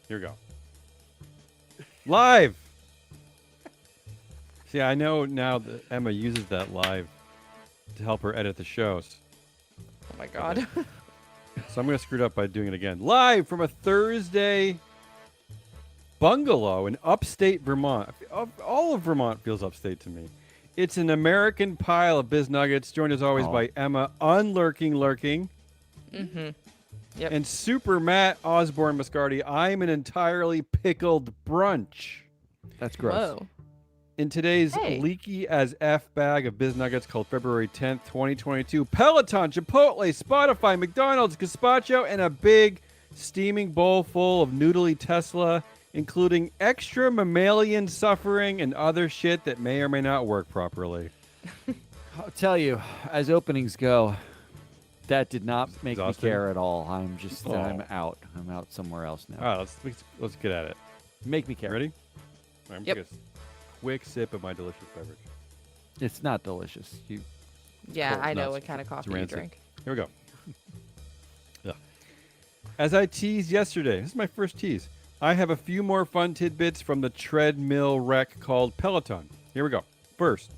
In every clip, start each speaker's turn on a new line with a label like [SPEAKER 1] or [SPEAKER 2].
[SPEAKER 1] Here we go. Live. See, I know now that Emma uses that live to help her edit the shows.
[SPEAKER 2] Oh my God.
[SPEAKER 1] So I'm going to screw it up by doing it again. Live from a Thursday bungalow in upstate Vermont. All of Vermont feels upstate to me. It's an American pile of biz nuggets, joined as always by Emma, lurking.
[SPEAKER 2] Mm-hmm. Yep.
[SPEAKER 1] And Super Matt Osborne Mascardi. I'm an entirely pickled brunch.
[SPEAKER 3] That's gross.
[SPEAKER 2] Whoa.
[SPEAKER 1] In today's leaky as F bag of biz nuggets called February 10th, 2022, Peloton, Chipotle, Spotify, McDonald's, gazpacho, and a big steaming bowl full of noodly Tesla, including extra mammalian suffering and other shit that may or may not work properly.
[SPEAKER 3] I'll tell you, as openings go, that did not make me
[SPEAKER 1] Exhausting?
[SPEAKER 3] care at all. I'm just, I'm out. I'm out somewhere else now.
[SPEAKER 1] All right, let's get at it.
[SPEAKER 3] Make me care.
[SPEAKER 1] Ready? All right, I'm
[SPEAKER 2] Yep.
[SPEAKER 1] gonna take a quick sip of my delicious beverage.
[SPEAKER 3] It's not delicious.
[SPEAKER 2] Yeah,
[SPEAKER 1] Cool,
[SPEAKER 2] I know
[SPEAKER 1] nuts.
[SPEAKER 2] what kind of coffee
[SPEAKER 1] It's
[SPEAKER 2] you
[SPEAKER 1] rancid.
[SPEAKER 2] drink.
[SPEAKER 1] Here we go. Yeah. As I teased yesterday, this is my first tease. I have a few more fun tidbits from the treadmill wreck called Peloton. Here we go. First,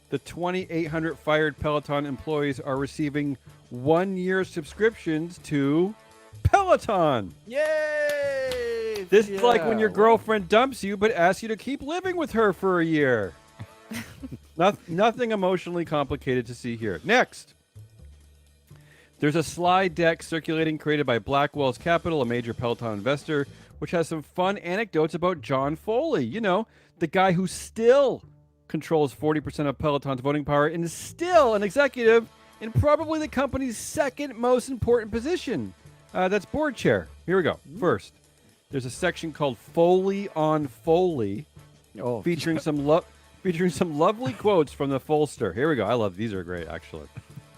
[SPEAKER 1] the 2,800 fired Peloton employees are receiving 1-year subscriptions to Peloton.
[SPEAKER 3] Yay!
[SPEAKER 1] This is like when your girlfriend dumps you but asks you to keep living with her for a year. Nothing emotionally complicated to see here. Next. There's a slide deck circulating created by Blackwell's Capital, a major Peloton investor, which has some fun anecdotes about John Foley. You know, the guy who still controls 40% of Peloton's voting power and is still an executive in probably the company's second most important position. That's board chair. Here we go. First, there's a section called Foley on Foley, featuring some lovely quotes from the Folster. Here we go. I love these. Are great, actually.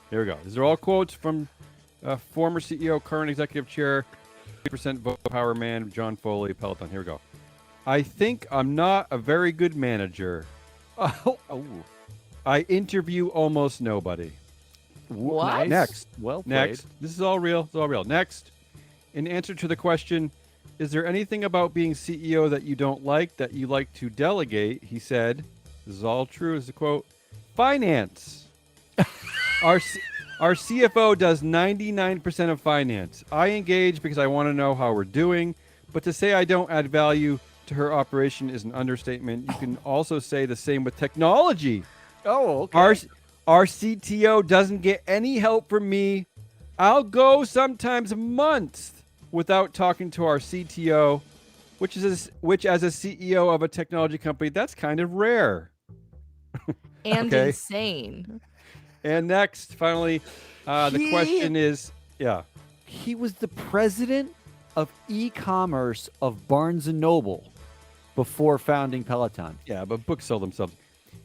[SPEAKER 1] Here we go. These are all quotes from former CEO, current executive chair, 40% vote power man, John Foley, Peloton. Here we go. I think I'm not a very good manager. I interview almost nobody.
[SPEAKER 2] What?
[SPEAKER 1] Next.
[SPEAKER 3] Well played.
[SPEAKER 1] Next. This is all real. It's all real. Next. In answer to the question, is there anything about being CEO that you don't like that you like to delegate? He said, this is all true, is a quote, finance. Our CFO does 99% of finance. I engage because I want to know how we're doing, but to say I don't add value to her operation is an understatement. You can also say the same with technology.
[SPEAKER 3] Oh, okay.
[SPEAKER 1] Our CTO doesn't get any help from me. I'll go sometimes months without talking to our CTO, which as a CEO of a technology company, that's kind of rare.
[SPEAKER 2] And
[SPEAKER 1] Okay.
[SPEAKER 2] insane.
[SPEAKER 1] And next, finally, the question is,
[SPEAKER 3] He was the president of e-commerce of Barnes & Noble before founding Peloton.
[SPEAKER 1] yeah, but books sell themselves.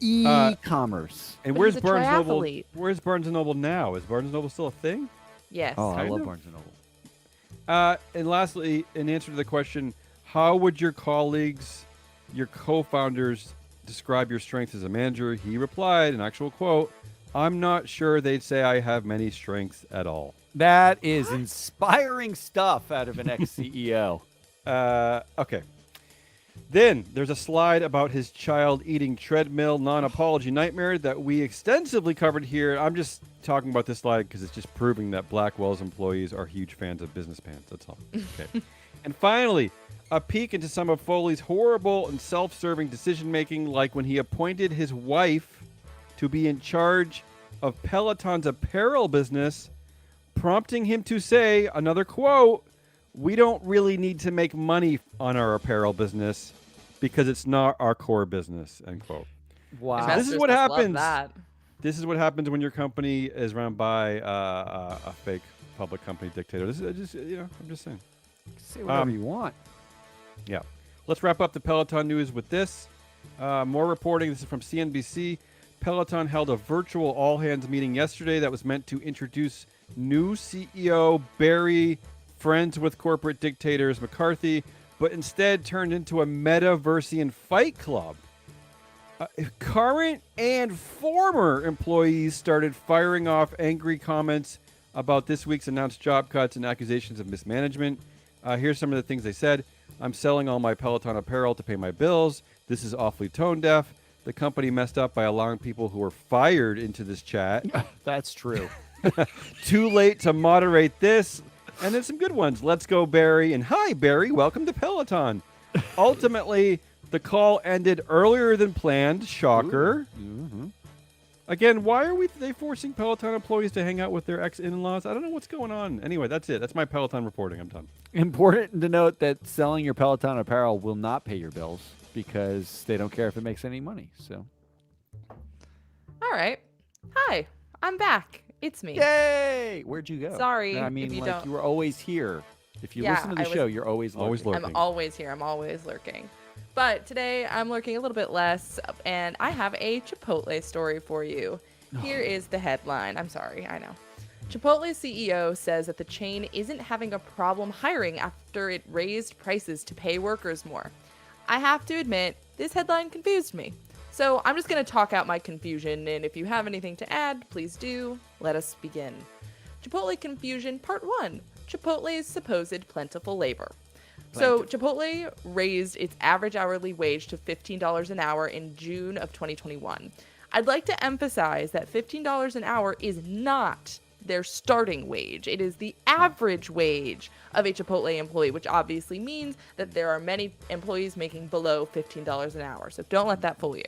[SPEAKER 3] E-commerce.
[SPEAKER 1] And
[SPEAKER 2] But
[SPEAKER 1] where's
[SPEAKER 2] he's a
[SPEAKER 1] Barnes Noble?
[SPEAKER 2] triathlete.
[SPEAKER 1] Where's Barnes Noble now? Is Barnes Noble still a thing?
[SPEAKER 2] Yes.
[SPEAKER 3] Oh, I
[SPEAKER 1] Kind
[SPEAKER 3] love
[SPEAKER 1] of.
[SPEAKER 3] Barnes & Noble.
[SPEAKER 1] And lastly, in answer to the question, how would your colleagues, your co-founders, describe your strengths as a manager? He replied, an actual quote, I'm not sure they'd say I have many strengths at all.
[SPEAKER 3] That is inspiring stuff out of an ex-CEO.
[SPEAKER 1] Okay. Then there's a slide about his child eating treadmill non-apology nightmare that we extensively covered here. I'm just talking about this slide because it's just proving that Blackwell's employees are huge fans of business pants. That's all. Okay. And finally, a peek into some of Foley's horrible and self-serving decision-making, like when he appointed his wife to be in charge of Peloton's apparel business, prompting him to say, another quote, we don't really need to make money on our apparel business because it's not our core business, end quote.
[SPEAKER 3] Wow.
[SPEAKER 1] This is
[SPEAKER 2] Investors
[SPEAKER 1] what
[SPEAKER 2] must love
[SPEAKER 1] happens.
[SPEAKER 2] that.
[SPEAKER 1] This is what happens when your company is run by a fake public company dictator. This is just, I'm just saying.
[SPEAKER 3] Say whatever you want.
[SPEAKER 1] Yeah. Let's wrap up the Peloton news with this. More reporting. This is from CNBC. Peloton held a virtual all-hands meeting yesterday that was meant to introduce new CEO Barry, friends with corporate dictators McCarthy, but instead turned into a metaversian fight club. Current and former employees started firing off angry comments about this week's announced job cuts and accusations of mismanagement. Here's some of the things they said. I'm selling all my Peloton apparel to pay my bills. This is awfully tone deaf. The company messed up by allowing people who were fired into this chat.
[SPEAKER 3] That's true.
[SPEAKER 1] Too late to moderate this. And then some good ones. Let's go, Barry. And hi, Barry. Welcome to Peloton. Ultimately, the call ended earlier than planned. Shocker.
[SPEAKER 3] Mm-hmm.
[SPEAKER 1] Again, why are they forcing Peloton employees to hang out with their ex-in-laws? I don't know what's going on. Anyway, that's it. That's my Peloton reporting. I'm done.
[SPEAKER 3] Important to note that selling your Peloton apparel will not pay your bills because they don't care if it makes any money. So,
[SPEAKER 2] All right. Hi, I'm back. It's me.
[SPEAKER 3] yay! Where'd you go?
[SPEAKER 2] Sorry
[SPEAKER 3] No, I
[SPEAKER 2] if
[SPEAKER 3] mean,
[SPEAKER 2] you
[SPEAKER 3] like
[SPEAKER 2] don't-
[SPEAKER 3] you were always here. If you
[SPEAKER 2] Yeah,
[SPEAKER 3] listen to the
[SPEAKER 2] I was-
[SPEAKER 3] show, you're always
[SPEAKER 1] Always
[SPEAKER 3] lurking.
[SPEAKER 1] lurking.
[SPEAKER 2] I'm always here. I'm always lurking. But today I'm lurking a little bit less, and I have a Chipotle story for you. Here is the headline. I'm sorry, I know. Chipotle's CEO says that the chain isn't having a problem hiring after it raised prices to pay workers more. I have to admit, this headline confused me. So I'm just going to talk out my confusion, and if you have anything to add, please do. Let us begin. Chipotle confusion part 1. Chipotle's supposed plentiful labor. So Chipotle raised its average hourly wage to $15 an hour in June of 2021. I'd like to emphasize that $15 an hour is not their starting wage. It is the average wage of a Chipotle employee, which obviously means that there are many employees making below $15 an hour. So don't let that fool you.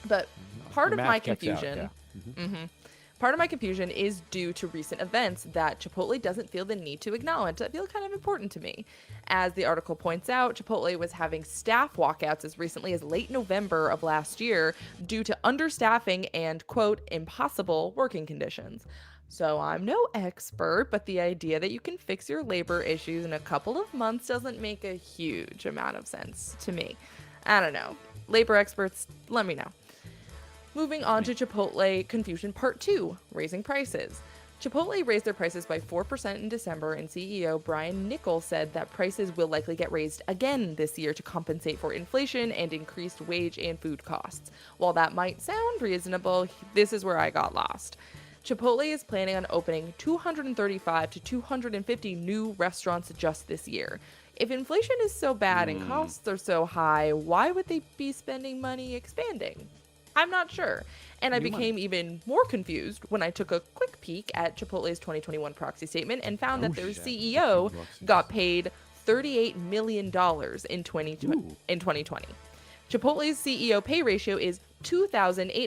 [SPEAKER 2] But part
[SPEAKER 3] Your
[SPEAKER 2] of
[SPEAKER 3] math
[SPEAKER 2] my
[SPEAKER 3] checks out,
[SPEAKER 2] confusion,
[SPEAKER 3] yeah.
[SPEAKER 2] part of my confusion is due to recent events that Chipotle doesn't feel the need to acknowledge that feel kind of important to me. As the article points out, Chipotle was having staff walkouts as recently as late November of last year due to understaffing and, quote, impossible working conditions. So I'm no expert, but the idea that you can fix your labor issues in a couple of months doesn't make a huge amount of sense to me. I don't know. Labor experts, let me know. Moving on to Chipotle confusion part 2, raising prices. Chipotle raised their prices by 4% in December, and CEO Brian Niccol said that prices will likely get raised again this year to compensate for inflation and increased wage and food costs. While that might sound reasonable, this is where I got lost. Chipotle is planning on opening 235 to 250 new restaurants just this year. If inflation is so bad and costs are so high, why would they be spending money expanding? I'm not sure. And I became even more confused when I took a quick peek at Chipotle's 2021 proxy statement and found that their CEO got paid $38 million in 2020. Chipotle's CEO pay ratio is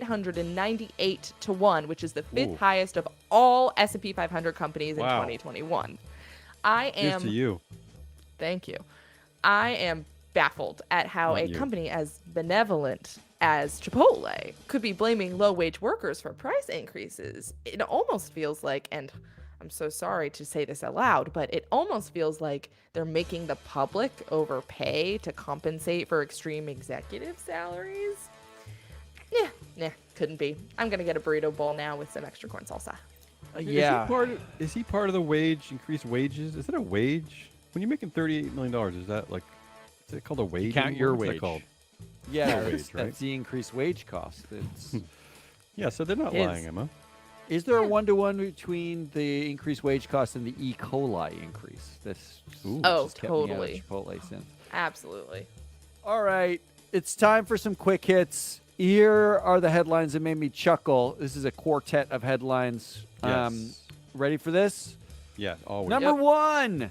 [SPEAKER 2] 2,898 to 1, which is the fifth highest of all S&P 500 companies in 2021.
[SPEAKER 1] Here's to you.
[SPEAKER 2] Thank you. I am baffled at how a company as benevolent as Chipotle could be blaming low-wage workers for price increases. It almost feels like, and I'm so sorry to say this out loud, but it almost feels like they're making the public overpay to compensate for extreme executive salaries. Nah, couldn't be. I'm gonna get a burrito bowl now with some extra corn salsa.
[SPEAKER 3] Yeah.
[SPEAKER 1] Is he part of the increased wages? Is it a wage? When you're making $38 million, is that like, is it called a wage?
[SPEAKER 3] Count your
[SPEAKER 1] What's that
[SPEAKER 3] wage.
[SPEAKER 1] called?
[SPEAKER 3] Yeah,
[SPEAKER 1] Wage,
[SPEAKER 3] that's,
[SPEAKER 1] right?
[SPEAKER 3] that's the increased wage cost. It's,
[SPEAKER 1] Yeah, so they're not lying, Emma.
[SPEAKER 3] is there a one-to-one between the increased wage cost and the E. coli increase? This
[SPEAKER 2] Oh,
[SPEAKER 3] just kept me out of
[SPEAKER 2] totally.
[SPEAKER 3] Chipotle since.
[SPEAKER 2] Absolutely.
[SPEAKER 3] All right, it's time for some quick hits. Here are the headlines that made me chuckle. This is a quartet of headlines.
[SPEAKER 1] Yes.
[SPEAKER 3] Ready for this?
[SPEAKER 1] Yeah, always.
[SPEAKER 3] Number one,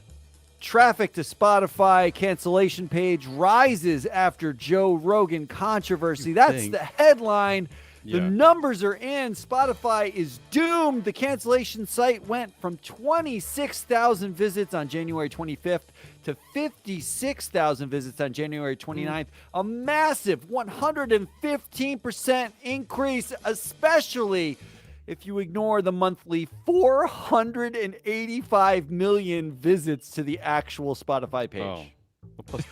[SPEAKER 3] traffic to Spotify cancellation page rises after Joe Rogan controversy. That's
[SPEAKER 1] think.
[SPEAKER 3] the headline. The
[SPEAKER 1] Yeah.
[SPEAKER 3] numbers are in. Spotify is doomed. The cancellation site went from 26,000 visits on January 25th to 56,000 visits on January 29th. A massive 115% increase, especially if you ignore the monthly 485 million visits to the actual Spotify page.
[SPEAKER 1] Oh. Well, plus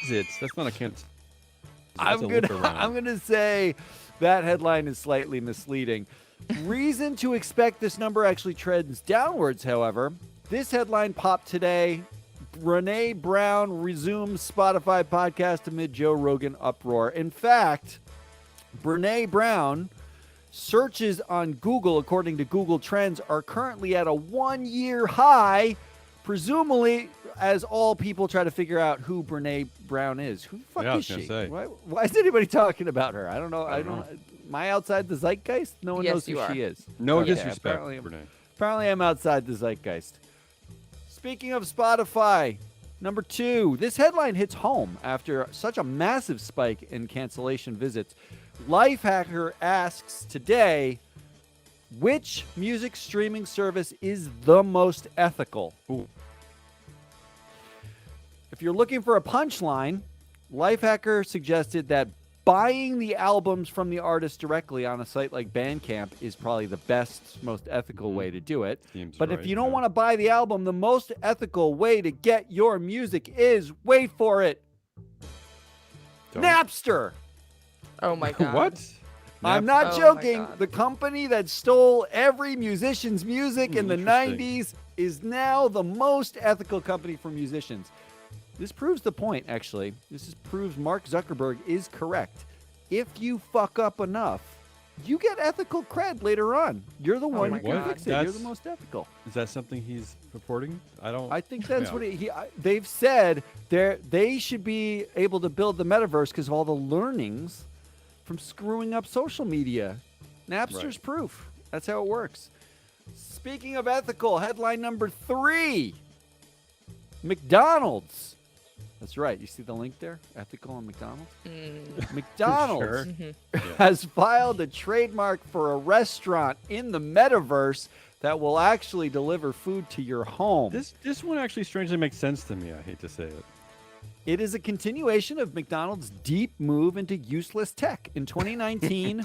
[SPEAKER 1] visits. That's not a cancel.
[SPEAKER 3] I'm gonna say that headline is slightly misleading. Reason to expect this number actually trends downwards, however. This headline popped today. Brene Brown resumes Spotify podcast amid Joe Rogan uproar. In fact, Brene Brown searches on Google, according to Google Trends, are currently at a 1-year high. Presumably, as all people try to figure out who Brene Brown is. Who the fuck
[SPEAKER 1] Yeah, I
[SPEAKER 3] is
[SPEAKER 1] was gonna
[SPEAKER 3] she?
[SPEAKER 1] say.
[SPEAKER 3] Why is anybody talking about her? I don't know.
[SPEAKER 1] I don't know.
[SPEAKER 3] Am I outside the zeitgeist? No one
[SPEAKER 2] Yes,
[SPEAKER 3] knows who
[SPEAKER 2] you are.
[SPEAKER 3] she is.
[SPEAKER 1] No
[SPEAKER 3] Okay,
[SPEAKER 1] disrespect,
[SPEAKER 3] Apparently,
[SPEAKER 1] Renee.
[SPEAKER 3] apparently I'm outside the zeitgeist. Speaking of Spotify, number 2. This headline hits home after such a massive spike in cancellation visits. Lifehacker asks today, which music streaming service is the most ethical?
[SPEAKER 1] Ooh.
[SPEAKER 3] If you're looking for a punchline, Lifehacker suggested that buying the albums from the artist directly on a site like Bandcamp is probably the best, most ethical way to do it.
[SPEAKER 1] Seems
[SPEAKER 3] But
[SPEAKER 1] right,
[SPEAKER 3] if you don't
[SPEAKER 1] yeah.
[SPEAKER 3] want to buy the album, the most ethical way to get your music is, wait for it,
[SPEAKER 1] Don't.
[SPEAKER 3] Napster.
[SPEAKER 2] Oh my god.
[SPEAKER 1] What?
[SPEAKER 3] I'm not
[SPEAKER 2] Oh my
[SPEAKER 3] joking.
[SPEAKER 2] God.
[SPEAKER 3] The company that stole every musician's music in the
[SPEAKER 1] Interesting.
[SPEAKER 3] 90s is now the most ethical company for musicians. This proves the point, actually. Proves Mark Zuckerberg is correct. If you fuck up enough, you get ethical cred later on. You're the one
[SPEAKER 2] my
[SPEAKER 3] who can
[SPEAKER 2] God.
[SPEAKER 3] fix it. You're
[SPEAKER 1] That's-
[SPEAKER 3] the most ethical.
[SPEAKER 1] Is that something he's reporting?
[SPEAKER 3] I think that's
[SPEAKER 1] Yeah.
[SPEAKER 3] what they've said. They should be able to build the metaverse because of all the learnings from screwing up social media. Napster's
[SPEAKER 1] Right.
[SPEAKER 3] proof. That's how it works. Speaking of ethical, headline number 3. McDonald's. That's right. You see the link there? Ethical and McDonald's? McDonald's
[SPEAKER 1] Sure.
[SPEAKER 3] has filed a trademark for a restaurant in the metaverse that will actually deliver food to your home.
[SPEAKER 1] This one actually strangely makes sense to me. I hate to say it.
[SPEAKER 3] It is a continuation of McDonald's deep move into useless tech. In 2019,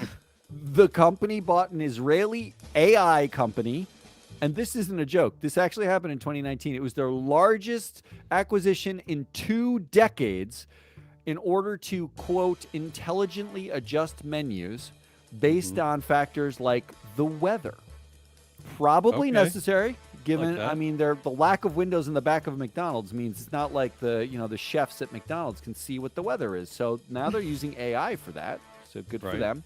[SPEAKER 3] the company bought an Israeli AI company. And this isn't a joke. This actually happened in 2019. It was their largest acquisition in 2 decades in order to, quote, intelligently adjust menus based on factors like the weather. Probably
[SPEAKER 1] Okay.
[SPEAKER 3] necessary, given,
[SPEAKER 1] that.
[SPEAKER 3] I mean, the lack of windows in the back of McDonald's means it's not like the chefs at McDonald's can see what the weather is. So now they're using AI for that. So good for
[SPEAKER 1] Right.
[SPEAKER 3] them.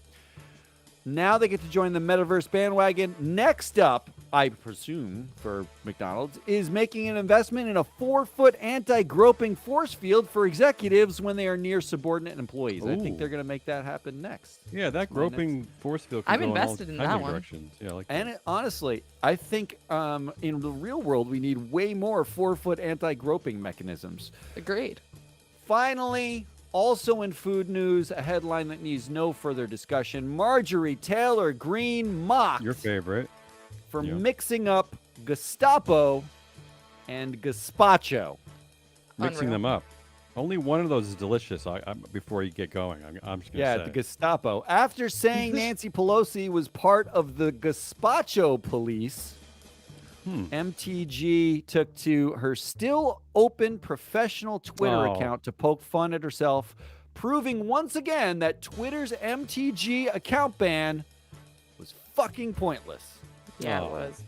[SPEAKER 3] Now they get to join the metaverse bandwagon. Next up, I presume, for McDonald's, is making an investment in a 4-foot anti-groping force field for executives when they are near subordinate employees. I think
[SPEAKER 1] Ooh.
[SPEAKER 3] they're going to make that happen next.
[SPEAKER 1] Yeah, that groping force field. Can
[SPEAKER 2] I'm
[SPEAKER 1] go
[SPEAKER 2] invested
[SPEAKER 1] in
[SPEAKER 2] in
[SPEAKER 1] all
[SPEAKER 2] that
[SPEAKER 1] kinds of
[SPEAKER 2] one.
[SPEAKER 1] directions. Yeah, I like
[SPEAKER 3] And
[SPEAKER 1] that.
[SPEAKER 3] honestly, I think in the real world, we need way more 4-foot anti-groping mechanisms.
[SPEAKER 2] Agreed.
[SPEAKER 3] Finally, also in food news, a headline that needs no further discussion. Marjorie Taylor Greene mocked
[SPEAKER 1] Your favorite.
[SPEAKER 3] for
[SPEAKER 1] Yeah.
[SPEAKER 3] mixing up Gestapo and gazpacho.
[SPEAKER 1] Mixing
[SPEAKER 2] Unreal.
[SPEAKER 1] them up. Only one of those is delicious. Before you get going, I'm just gonna
[SPEAKER 3] Yeah,
[SPEAKER 1] say.
[SPEAKER 3] the Gestapo. After saying Nancy Pelosi was part of the gazpacho police, MTG took to her still open professional Twitter
[SPEAKER 1] Oh.
[SPEAKER 3] account to poke fun at herself, proving once again that Twitter's MTG account ban was fucking pointless.
[SPEAKER 2] Yeah,
[SPEAKER 1] Oh.
[SPEAKER 2] it was.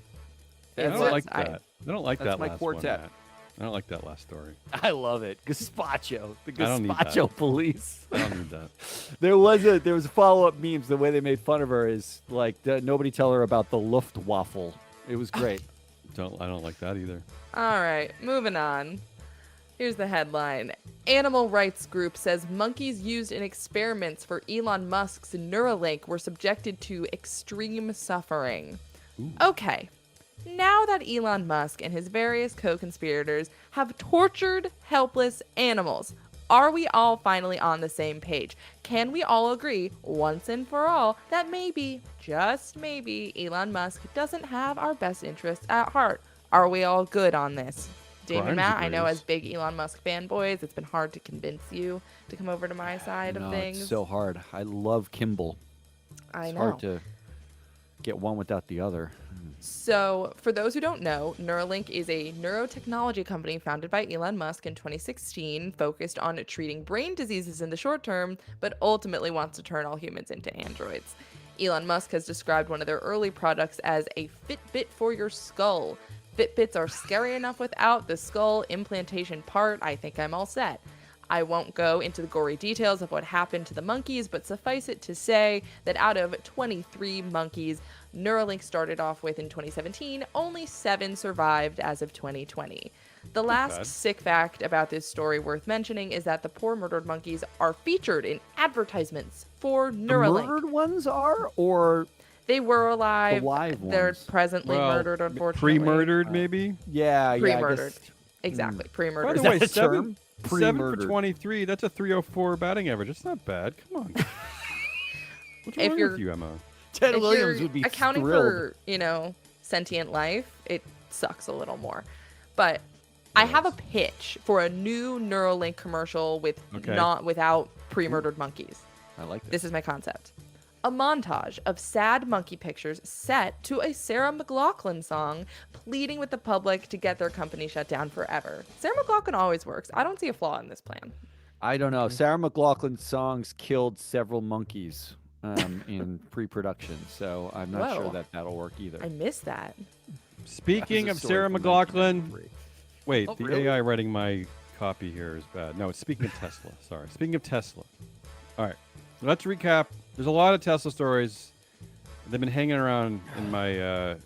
[SPEAKER 1] I
[SPEAKER 2] It
[SPEAKER 1] don't
[SPEAKER 2] was.
[SPEAKER 1] like that. I don't like
[SPEAKER 3] That's
[SPEAKER 1] that
[SPEAKER 3] my
[SPEAKER 1] last
[SPEAKER 3] quartet.
[SPEAKER 1] one. Matt. I don't like that last story.
[SPEAKER 3] I love it. Gazpacho. The
[SPEAKER 1] I don't need that.
[SPEAKER 3] Gazpacho police.
[SPEAKER 1] I don't need that.
[SPEAKER 3] There was a follow-up memes. The way they made fun of her is like nobody tell her about the Luftwaffe. It was great.
[SPEAKER 1] I don't like that either.
[SPEAKER 2] All right, moving on. Here's the headline. Animal rights group says monkeys used in experiments for Elon Musk's Neuralink were subjected to extreme suffering. Okay. Now that Elon Musk and his various co-conspirators have tortured helpless animals, are we all finally on the same page? Can we all agree, once and for all, that maybe, just maybe, Elon Musk doesn't have our best interests at heart? Are we all good on this? Dave and
[SPEAKER 1] Grimes
[SPEAKER 2] Matt, I know
[SPEAKER 1] agrees.
[SPEAKER 2] as big Elon Musk fanboys, it's been hard to convince you to come over to my side of
[SPEAKER 3] No,
[SPEAKER 2] things.
[SPEAKER 3] it's so hard. I love Kimball.
[SPEAKER 2] I
[SPEAKER 3] It's
[SPEAKER 2] know.
[SPEAKER 3] hard to get one without the other.
[SPEAKER 2] So, for those who don't know, Neuralink is a neurotechnology company founded by Elon Musk in 2016, focused on treating brain diseases in the short term, but ultimately wants to turn all humans into androids. Elon Musk has described one of their early products as a Fitbit for your skull. Fitbits are scary enough without the skull implantation part. I think I'm all set. I won't go into the gory details of what happened to the monkeys, but suffice it to say that out of 23 monkeys Neuralink started off with in 2017, only 7 survived as of 2020. The last
[SPEAKER 1] bad.
[SPEAKER 2] sick fact about this story worth mentioning is that the poor murdered monkeys are featured in advertisements for
[SPEAKER 3] The
[SPEAKER 2] Neuralink.
[SPEAKER 3] murdered ones are, or
[SPEAKER 2] They were alive.
[SPEAKER 3] live
[SPEAKER 2] They're
[SPEAKER 3] ones?
[SPEAKER 2] presently
[SPEAKER 1] Well,
[SPEAKER 2] murdered, unfortunately.
[SPEAKER 1] pre-murdered, maybe.
[SPEAKER 3] yeah,
[SPEAKER 2] Pre-murdered.
[SPEAKER 3] I guess.
[SPEAKER 2] Exactly,
[SPEAKER 1] By
[SPEAKER 2] pre-murdered.
[SPEAKER 1] the
[SPEAKER 3] Is that
[SPEAKER 1] way,
[SPEAKER 3] a
[SPEAKER 1] seven
[SPEAKER 3] term?
[SPEAKER 1] for
[SPEAKER 3] Pre-murdered.
[SPEAKER 1] 23. That's a 304 batting average. It's not bad. Come on. What's
[SPEAKER 2] If
[SPEAKER 1] wrong
[SPEAKER 2] you're-
[SPEAKER 1] with you, Emma?
[SPEAKER 3] Ted
[SPEAKER 2] If
[SPEAKER 3] Williams
[SPEAKER 2] you're
[SPEAKER 3] would be
[SPEAKER 2] accounting
[SPEAKER 3] thrilled.
[SPEAKER 2] for, sentient life, it sucks a little more. But I have a pitch for a new Neuralink commercial with
[SPEAKER 1] Okay.
[SPEAKER 2] without pre-murdered monkeys.
[SPEAKER 3] I like this.
[SPEAKER 2] This is my concept. A montage of sad monkey pictures set to a Sarah McLachlan song pleading with the public to get their company shut down forever. Sarah McLachlan always works. I don't see a flaw in this plan.
[SPEAKER 3] I don't know. Sarah McLachlan's songs killed several monkeys in pre-production, so I'm not sure
[SPEAKER 2] Whoa.
[SPEAKER 3] that that'll work either.
[SPEAKER 2] I missed that.
[SPEAKER 1] Speaking
[SPEAKER 3] That was
[SPEAKER 1] of
[SPEAKER 3] a story
[SPEAKER 1] Sarah
[SPEAKER 3] from
[SPEAKER 1] McLachlan,
[SPEAKER 3] 1993.
[SPEAKER 1] wait,
[SPEAKER 3] Oh,
[SPEAKER 1] the
[SPEAKER 3] really?
[SPEAKER 1] AI writing my copy here is bad. No, it's speaking of Tesla. Sorry. Speaking of Tesla. All right. Let's recap. There's a lot of Tesla stories. They've been hanging around in my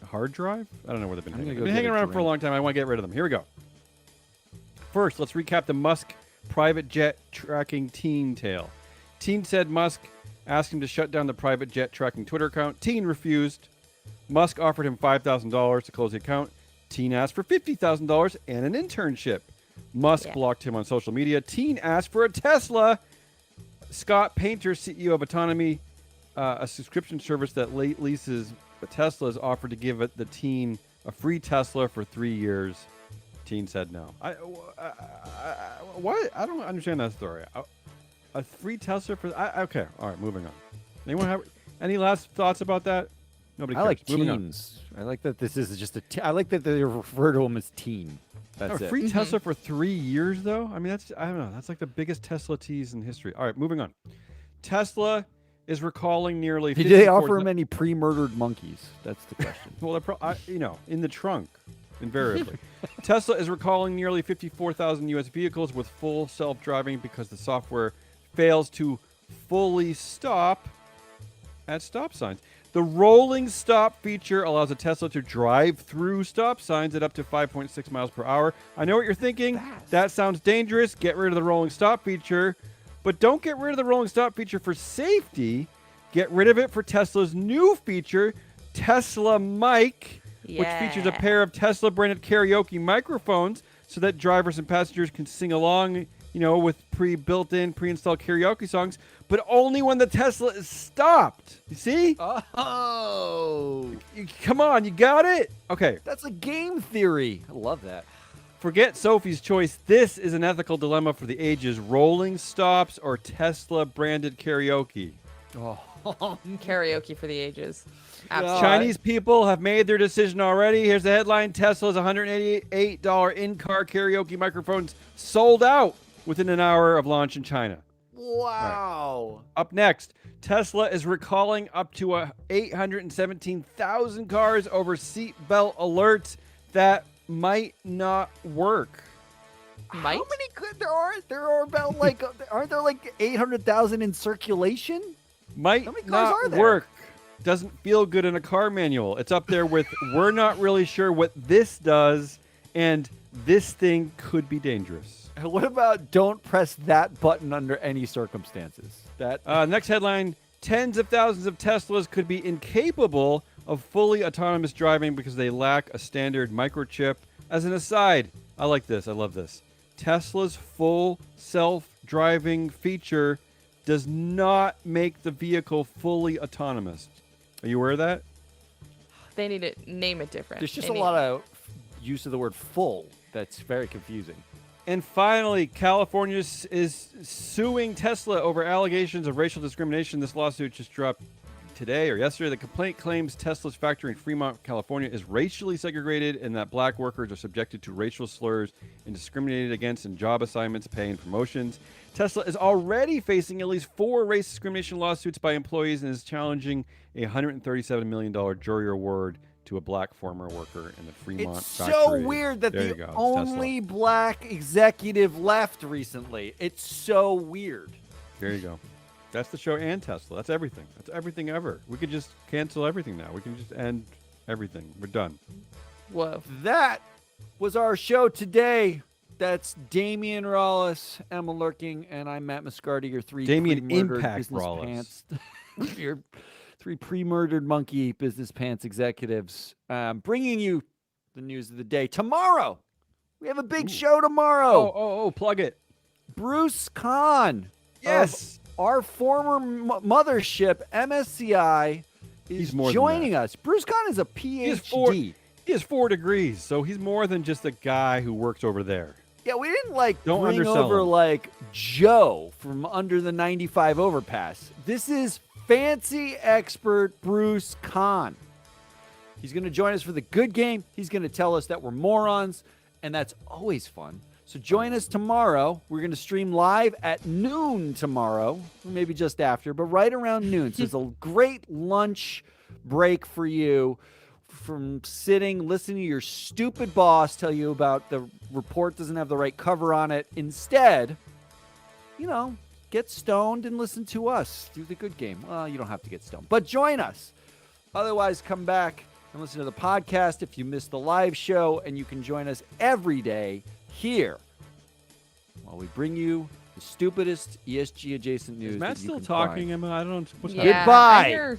[SPEAKER 1] hard drive. I don't know where they've been
[SPEAKER 3] I'm
[SPEAKER 1] hanging.
[SPEAKER 3] gonna
[SPEAKER 1] They've
[SPEAKER 3] go
[SPEAKER 1] been hanging
[SPEAKER 3] get a
[SPEAKER 1] around for a
[SPEAKER 3] drink.
[SPEAKER 1] long time. I want to get rid of them. Here we go. First, let's recap the Musk private jet tracking teen tale. Teen said Musk asked him to shut down the private jet tracking Twitter account. Teen refused. Musk offered him $5,000 to close the account. Teen asked for $50,000 and an internship. Musk
[SPEAKER 2] Yeah.
[SPEAKER 1] blocked him on social media. Teen asked for a Tesla. Scott Painter, CEO of Autonomy, a subscription service that leases Teslas, offered to give the teen a free Tesla for 3 years. Teen said no. Why? I don't understand that story. A free Tesla for? Okay, all right, moving on. Anyone have any last thoughts about that? Nobody
[SPEAKER 3] I
[SPEAKER 1] cares.
[SPEAKER 3] like
[SPEAKER 1] Moving on.
[SPEAKER 3] teens. I like that this is just I like that they refer to them as teen. That's
[SPEAKER 1] A
[SPEAKER 3] it.
[SPEAKER 1] free Tesla for 3 years, though. I mean, I don't know. That's like the biggest Tesla tease in history. All right, moving on. Tesla is recalling nearly.
[SPEAKER 3] Did they
[SPEAKER 1] 54
[SPEAKER 3] offer him any pre-murdered monkeys? That's the question.
[SPEAKER 1] Well, they're in the trunk, invariably. Tesla is recalling nearly 54,000 U.S. vehicles with full self-driving because the software fails to fully stop at stop signs. The rolling stop feature allows a Tesla to drive through stop signs at up to 5.6 miles per hour. I know what you're thinking. That sounds dangerous. Get rid of the rolling stop feature. But don't get rid of the rolling stop feature for safety. Get rid of it for Tesla's new feature, Tesla Mic, which features a
[SPEAKER 2] Yeah.
[SPEAKER 1] pair of Tesla-branded karaoke microphones so that drivers and passengers can sing along, with pre-built-in, pre-installed karaoke songs, but only when the Tesla is stopped. You see?
[SPEAKER 3] Oh,
[SPEAKER 1] Come on, you got it? Okay,
[SPEAKER 3] that's a game theory. I love that.
[SPEAKER 1] forget Sophie's choice. This is an ethical dilemma for the ages. Rolling stops or Tesla-branded karaoke?
[SPEAKER 3] Oh,
[SPEAKER 2] Karaoke for the ages.
[SPEAKER 3] Yeah.
[SPEAKER 2] Absolutely.
[SPEAKER 1] Chinese people have made their decision already. Here's the headline. Tesla's $188 in-car karaoke microphones sold out within an hour of launch in China.
[SPEAKER 3] wow.
[SPEAKER 1] Up next, Tesla is recalling up to 817,000 cars over seatbelt alerts that might not work.
[SPEAKER 2] Might?
[SPEAKER 3] How many could there are? There are about aren't there like 800,000 in circulation?
[SPEAKER 1] Might
[SPEAKER 3] How many cars
[SPEAKER 1] not
[SPEAKER 3] are there?
[SPEAKER 1] work. Doesn't feel good in a car manual. It's up there with we're not really sure what this does, and this thing could be dangerous.
[SPEAKER 3] What about don't press that button under any circumstances? That
[SPEAKER 1] Next headline, tens of thousands of Teslas could be incapable of fully autonomous driving because they lack a standard microchip. As an aside, I like this. I love this. Tesla's full self-driving feature does not make the vehicle fully autonomous. Are you aware of that?
[SPEAKER 2] They need to name it different.
[SPEAKER 3] there's just
[SPEAKER 2] They
[SPEAKER 3] a
[SPEAKER 2] need-
[SPEAKER 3] lot of use of the word full that's very confusing.
[SPEAKER 1] And finally, California is suing Tesla over allegations of racial discrimination. This lawsuit just dropped today or yesterday. The complaint claims Tesla's factory in Fremont, California is racially segregated and that black workers are subjected to racial slurs and discriminated against in job assignments, pay, and promotions. Tesla is already facing at least 4 race discrimination lawsuits by employees and is challenging a $137 million jury award to a black former worker in the Fremont
[SPEAKER 3] It's
[SPEAKER 1] factory.
[SPEAKER 3] so weird that
[SPEAKER 1] There you
[SPEAKER 3] the
[SPEAKER 1] go. It's
[SPEAKER 3] only black executive left recently. It's so weird.
[SPEAKER 1] There you go. That's the show and Tesla. That's everything. That's everything ever. We could just cancel everything now. We can just end everything. We're done.
[SPEAKER 2] Whoa.
[SPEAKER 3] That was our show today. That's Damian Rawlis, Emma Lurking, and I'm Matt Mascardi, your three
[SPEAKER 1] Damian
[SPEAKER 3] pre-murdered
[SPEAKER 1] Impact
[SPEAKER 3] business
[SPEAKER 1] Rawlis.
[SPEAKER 3] pants. Your three pre-murdered monkey business pants executives, bringing you the news of the day. Tomorrow, we have a big show tomorrow.
[SPEAKER 1] Oh, plug it.
[SPEAKER 3] Bruce Kahn.
[SPEAKER 1] Yes.
[SPEAKER 3] Our former mothership, MSCI, is
[SPEAKER 1] He's more than
[SPEAKER 3] joining
[SPEAKER 1] that.
[SPEAKER 3] us. Bruce Kahn is a PhD.
[SPEAKER 1] He has 4 degrees, so he's more than just a guy who works over there.
[SPEAKER 3] Yeah, we didn't
[SPEAKER 1] Don't
[SPEAKER 3] bring
[SPEAKER 1] undersell
[SPEAKER 3] over
[SPEAKER 1] him.
[SPEAKER 3] Joe from under the 95 overpass. This is fancy expert Bruce Kahn. He's going to join us for the good game. He's going to tell us that we're morons, and that's always fun. So join us tomorrow. We're going to stream live at noon tomorrow, or maybe just after, but right around noon. So it's a great lunch break for you from sitting, listening to your stupid boss tell you about the report doesn't have the right cover on it. Instead, get stoned and listen to us do the good game. Well, you don't have to get stoned, but join us. Otherwise, come back and listen to the podcast if you missed the live show, and you can join us every day here while we bring you the stupidest ESG adjacent news.
[SPEAKER 1] Is Matt
[SPEAKER 3] that you
[SPEAKER 1] still
[SPEAKER 3] can
[SPEAKER 1] talking?
[SPEAKER 3] find.
[SPEAKER 1] I don't know. What's
[SPEAKER 2] Yeah,
[SPEAKER 3] Goodbye.
[SPEAKER 2] I hear